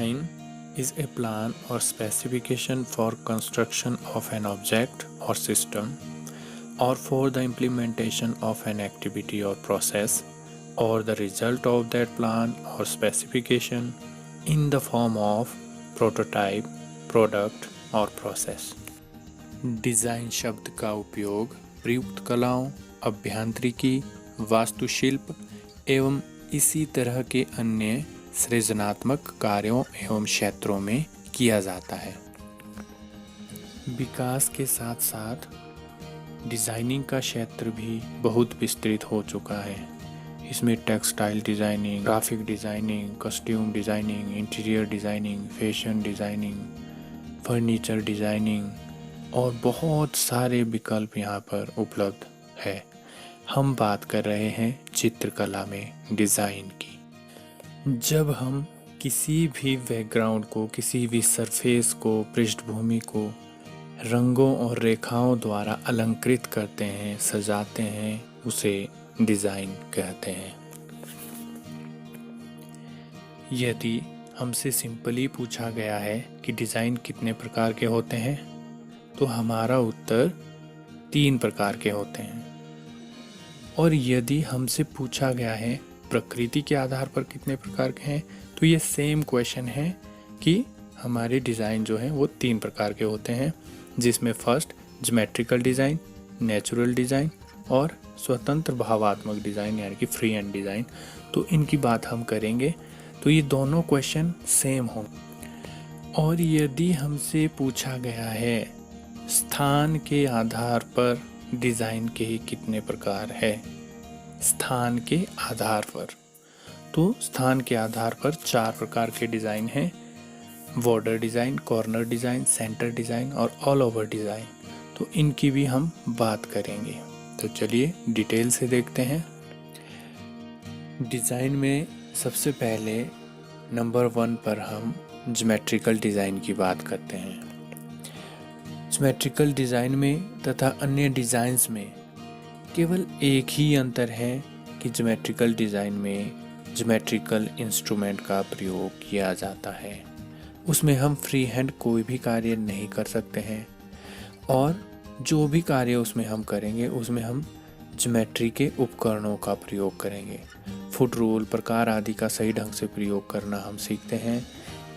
Design is a plan or specification for construction of an object or system, or for the implementation of an activity or process, or the result of that plan or specification in the form of prototype, product और process। Design शब्द का उपयोग प्रयुक्त कलाओं, अभियांत्रिकी, वास्तुशिल्प एवं इसी तरह के अन्य सृजनात्मक कार्यों एवं क्षेत्रों में किया जाता है। विकास के साथ साथ डिज़ाइनिंग का क्षेत्र भी बहुत विस्तृत हो चुका है। इसमें textile designing, graphic designing, costume designing, interior designing, fashion designing, furniture designing और बहुत सारे विकल्प यहाँ पर उपलब्ध है। हम बात कर रहे हैं चित्रकला में डिज़ाइन की। जब हम किसी भी बैकग्राउंड को, किसी भी सरफेस को, पृष्ठभूमि को रंगों और रेखाओं द्वारा अलंकृत करते हैं, सजाते हैं, उसे डिज़ाइन कहते हैं। यदि हमसे सिंपली पूछा गया है कि डिज़ाइन कितने प्रकार के होते हैं, तो हमारा उत्तर 3 प्रकार के होते हैं। और यदि हमसे पूछा गया है प्रकृति के आधार पर कितने प्रकार के हैं, तो ये सेम क्वेश्चन है कि हमारे डिज़ाइन जो हैं वो 3 प्रकार के होते हैं, जिसमें first geometrical design, natural design और स्वतंत्र भावात्मक डिज़ाइन यानी कि फ्री हैंड डिज़ाइन। तो इनकी बात हम करेंगे तो ये दोनों क्वेश्चन सेम होंगे। और यदि हमसे पूछा गया है स्थान के आधार पर डिज़ाइन के कितने प्रकार है, स्थान के आधार पर, तो स्थान के आधार पर 4 प्रकार के डिज़ाइन हैं। Border design, corner design, centre design और ऑल ओवर डिज़ाइन। तो इनकी भी हम बात करेंगे। तो चलिए डिटेल से देखते हैं। डिज़ाइन में सबसे पहले नंबर 1 पर हम ज्योमेट्रिकल डिज़ाइन की बात करते हैं। ज्योमेट्रिकल डिज़ाइन में तथा अन्य डिज़ाइंस में केवल एक ही अंतर है कि ज्योमेट्रिकल डिज़ाइन में ज्योमेट्रिकल इंस्ट्रूमेंट का प्रयोग किया जाता है। उसमें हम फ्री हैंड कोई भी कार्य नहीं कर सकते हैं, और जो भी कार्य उसमें हम करेंगे उसमें हम ज्योमेट्री के उपकरणों का प्रयोग करेंगे। फुट रूल, प्रकार आदि का सही ढंग से प्रयोग करना हम सीखते हैं।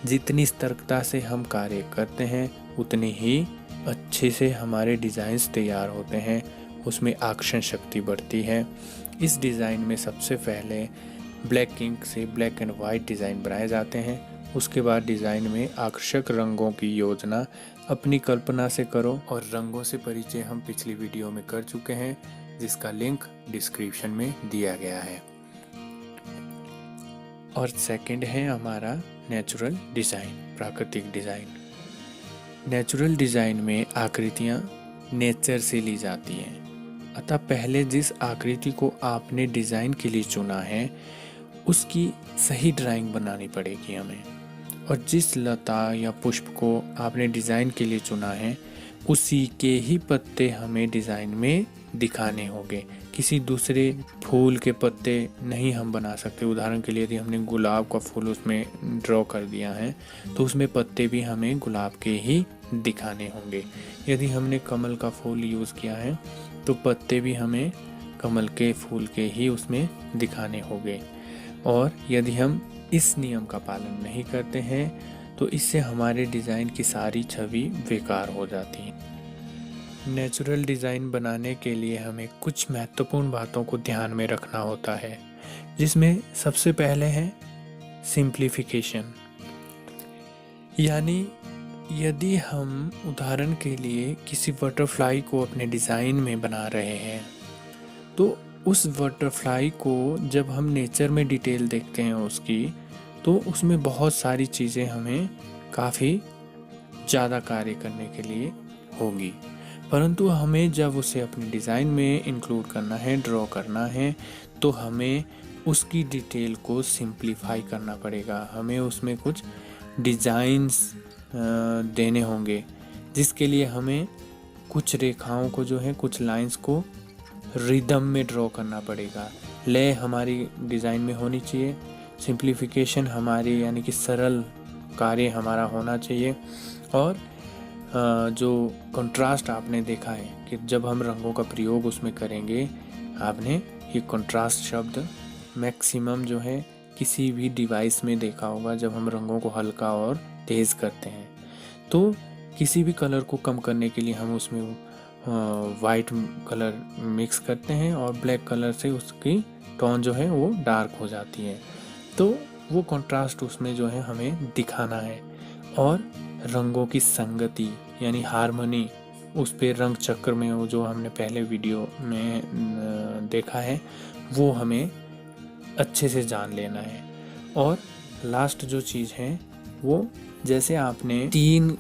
जितनी सतर्कता से हम कार्य करते हैं उतनी ही अच्छे से हमारे डिज़ाइंस तैयार होते हैं, उसमें आकर्षण शक्ति बढ़ती है। इस डिज़ाइन में सबसे पहले ब्लैक इंक से ब्लैक एंड वाइट डिज़ाइन बनाए जाते हैं। उसके बाद डिज़ाइन में आकर्षक रंगों की योजना अपनी कल्पना से करो, और रंगों से परिचय हम पिछली वीडियो में कर चुके हैं, जिसका लिंक डिस्क्रिप्शन में दिया गया है। और सेकंड है हमारा नेचुरल डिज़ाइन, प्राकृतिक डिज़ाइन। नेचुरल डिज़ाइन में आकृतियाँ नेचर से ली जाती हैं, अतः पहले जिस आकृति को आपने डिज़ाइन के लिए चुना है उसकी सही ड्राइंग बनानी पड़ेगी हमें, और जिस लता या पुष्प को आपने डिज़ाइन के लिए चुना है उसी के ही पत्ते हमें डिज़ाइन में दिखाने होंगे। किसी दूसरे फूल के पत्ते नहीं हम बना सकते। उदाहरण के लिए यदि हमने गुलाब का फूल उसमें ड्रॉ कर दिया है तो उसमें पत्ते भी हमें गुलाब के ही दिखाने होंगे। यदि हमने कमल का फूल यूज़ किया है तो पत्ते भी हमें कमल के फूल के ही उसमें दिखाने होंगे। और यदि हम इस नियम का पालन नहीं करते हैं तो इससे हमारे डिज़ाइन की सारी छवि बेकार हो जाती है। नेचुरल डिज़ाइन बनाने के लिए हमें कुछ महत्वपूर्ण बातों को ध्यान में रखना होता है, जिसमें सबसे पहले है सिंप्लीफिकेशन। यानी यदि हम उदाहरण के लिए किसी बटरफ्लाई को अपने डिज़ाइन में बना रहे हैं तो उस बटरफ्लाई को जब हम नेचर में डिटेल देखते हैं उसकी, तो उसमें बहुत सारी चीज़ें हमें काफ़ी ज़्यादा कार्य करने के लिए होगी। परंतु हमें जब उसे अपने डिज़ाइन में इंक्लूड करना है, ड्रॉ करना है, तो हमें उसकी डिटेल को सिंप्लीफाई करना पड़ेगा। हमें उसमें कुछ डिज़ाइंस देने होंगे, जिसके लिए हमें कुछ रेखाओं को जो है, कुछ लाइंस को रिदम में ड्रॉ करना पड़ेगा। लय हमारी डिज़ाइन में होनी चाहिए। सिंप्लीफिकेशन हमारी यानी कि सरल कार्य हमारा होना चाहिए। और जो कंट्रास्ट आपने देखा है कि जब हम रंगों का प्रयोग उसमें करेंगे, आपने ये कंट्रास्ट शब्द मैक्सिमम जो है किसी भी डिवाइस में देखा होगा। जब हम रंगों को हल्का और तेज़ करते हैं तो किसी भी कलर को कम करने के लिए हम उसमें वाइट कलर मिक्स करते हैं और ब्लैक कलर से उसकी टोन जो है वो डार्क हो जाती है। तो वो कंट्रास्ट उसमें जो है हमें दिखाना है। और रंगों की संगति यानी हार्मनी, उस पे रंग चक्र में वो जो हमने पहले वीडियो में देखा है, वो हमें अच्छे से जान लेना है। और लास्ट जो चीज़ है वो, जैसे आपने 3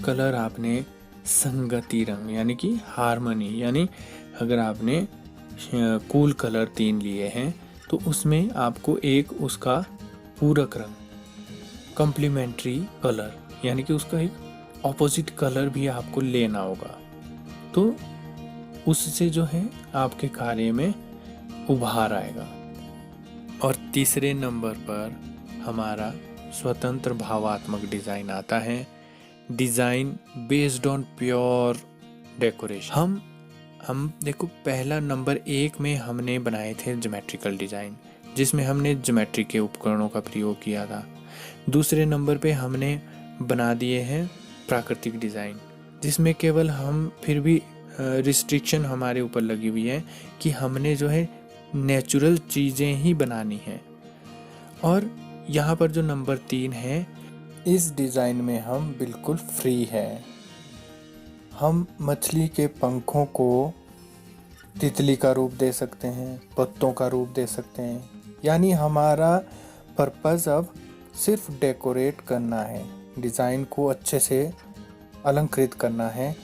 कलर आपने संगति रंग यानी कि हार्मनी, यानी अगर आपने कूल कलर 3 लिए हैं तो उसमें आपको एक उसका पूरक रंग कॉम्प्लीमेंट्री कलर यानी कि उसका एक ऑपोजिट कलर भी आपको लेना होगा। तो उससे जो है आपके कार्य में उभार आएगा। और तीसरे नंबर पर हमारा स्वतंत्र भावात्मक डिज़ाइन आता है, design based on pure decoration. हम देखो, पहला नंबर 1 में हमने बनाए थे ज्योमेट्रिकल डिज़ाइन, जिसमें हमने ज्योमेट्री के उपकरणों का प्रयोग किया था। दूसरे नंबर पे हमने बना दिए हैं प्राकृतिक डिज़ाइन, जिसमें केवल हम फिर भी रिस्ट्रिक्शन हमारे ऊपर लगी हुई है कि हमने जो है नेचुरल चीज़ें ही बनानी हैं। और यहाँ पर जो नंबर 3 है, इस डिज़ाइन में हम बिल्कुल फ्री हैं। हम मछली के पंखों को तितली का रूप दे सकते हैं, पत्तों का रूप दे सकते हैं, यानी हमारा पर्पज़ अब सिर्फ डेकोरेट करना है, डिज़ाइन को अच्छे से अलंकृत करना है।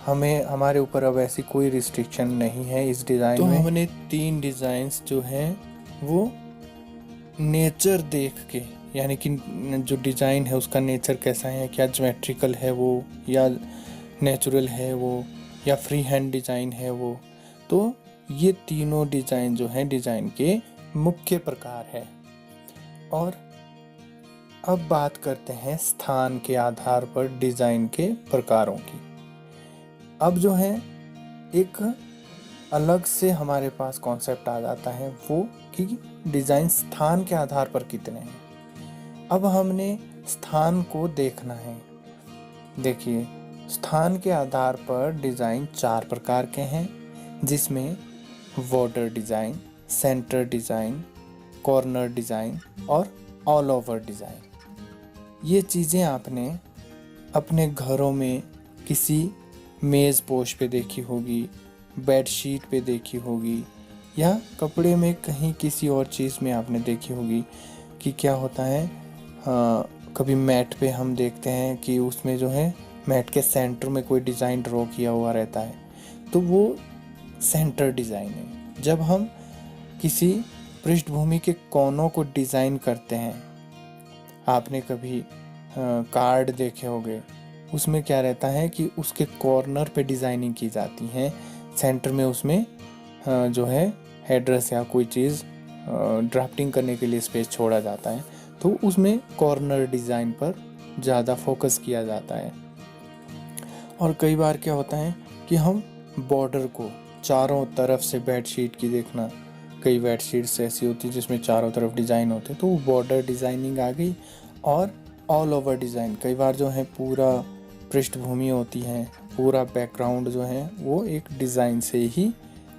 हमें हमारे ऊपर अब ऐसी कोई रिस्ट्रिक्शन नहीं है इस डिज़ाइन में। तो हमने 3 डिज़ाइंस जो हैं वो नेचर देख के, यानी कि जो डिज़ाइन है उसका नेचर कैसा है, क्या ज्योमेट्रिकल है वो, या नेचुरल है वो, या फ्री हैंड डिज़ाइन है वो। तो ये तीनों डिज़ाइन जो हैं डिज़ाइन के मुख्य प्रकार है। और अब बात करते हैं स्थान के आधार पर डिज़ाइन के प्रकारों की। अब जो है एक अलग से हमारे पास कॉन्सेप्ट आ जाता है वो कि डिज़ाइन स्थान के आधार पर कितने हैं। अब हमने स्थान को देखना है। देखिए, स्थान के आधार पर डिज़ाइन 4 प्रकार के हैं, जिसमें border design, centre design, corner design और ऑल ओवर डिज़ाइन। ये चीज़ें आपने अपने घरों में किसी मेज़ पोश पे देखी होगी, बेडशीट पे देखी होगी, या कपड़े में कहीं किसी और चीज़ में आपने देखी होगी कि क्या होता है, कभी मैट पे हम देखते हैं कि उसमें जो है मैट के सेंटर में कोई डिज़ाइन ड्रॉ किया हुआ रहता है, तो वो सेंटर डिज़ाइन है। जब हम किसी पृष्ठभूमि के कोनों को डिज़ाइन करते हैं, आपने कभी कार्ड देखे होंगे, उसमें क्या रहता है कि उसके कॉर्नर पे डिज़ाइनिंग की जाती है, सेंटर में उसमें जो है एड्रेस या कोई चीज़ ड्राफ्टिंग करने के लिए स्पेस छोड़ा जाता है, तो उसमें कॉर्नर डिज़ाइन पर ज़्यादा फोकस किया जाता है। और कई बार क्या होता है कि हम बॉर्डर को चारों तरफ से, बेडशीट की देखना, कई बेडशीट्स ऐसी होती है जिसमें चारों तरफ डिज़ाइन होते हैं, तो वो बॉर्डर डिज़ाइनिंग आ गई। और ऑल ओवर डिज़ाइन, कई बार जो है पूरा पृष्ठभूमि होती है, पूरा बैकग्राउंड जो है वो एक डिज़ाइन से ही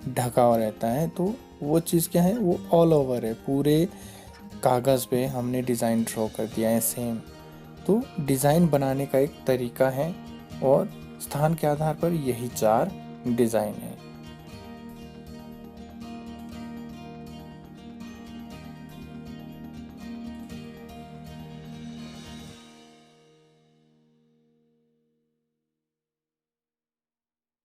ढका हुआ रहता है, तो वो चीज़ क्या है, वो ऑल ओवर है, पूरे कागज़ पे हमने डिज़ाइन ड्रॉ कर दिया है सेम। तो डिज़ाइन बनाने का एक तरीका है और स्थान के आधार पर यही 4 डिज़ाइन है।